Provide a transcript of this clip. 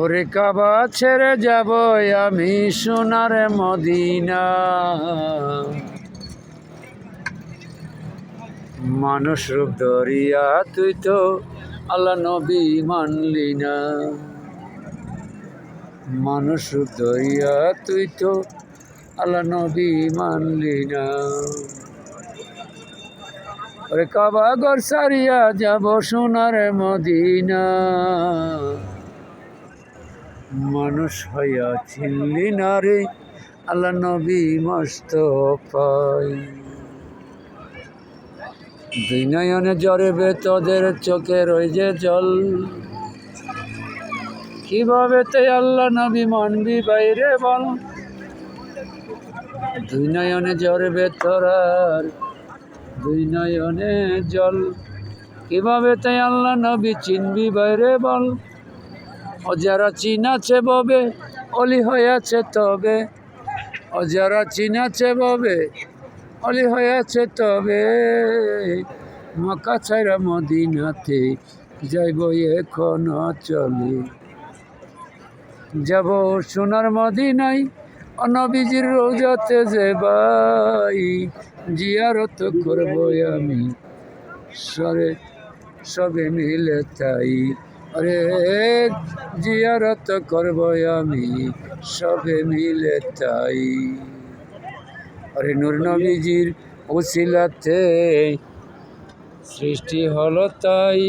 ওরে কাবা ছেড়ে যাব আমি সোনার মদিনা, মানুষ রূপ ধরিয়া তুই তো আল্লাহ নবী মানলি না। মানুষ রূপ ধরিয়া তুই তো আল্লাহ নবী মানলি না। ওরে কাবা ঘর সারিয়া যাব সোনার মদিনা, মানুষ হইয়া চিনলি না রে আল্লাহ নবী মুস্তাফাই। দুই নয়নে জড়বে তোদের চোখের ওই যে জল, কিভাবে তে আল্লাহ নবী মানবি বাইরে বল। দুই নয়নে জড়বে তোরার দুই নয়নে জল, কিভাবে তাই আল্লাহ নবী চিনবি বাইরে বল। ও যারা চিনাছে ববে অলি হয়েছে তবে, ও যারা চিনাছে ববে অলি হয়েছে তবে, মক্কা ছাইরা মদিনাতে যাইব এখন চলে। যাব সোনার মদিনায় ও নবীজির রোজাতে যে ভাই, জিয়ারত করব আমি সরে সবে মিলে তাই। আরে জিয়ারত করব আমি সবে মিলে তাই। আরে নূর নবীজির উসিলাতে সৃষ্টি হলো তাই।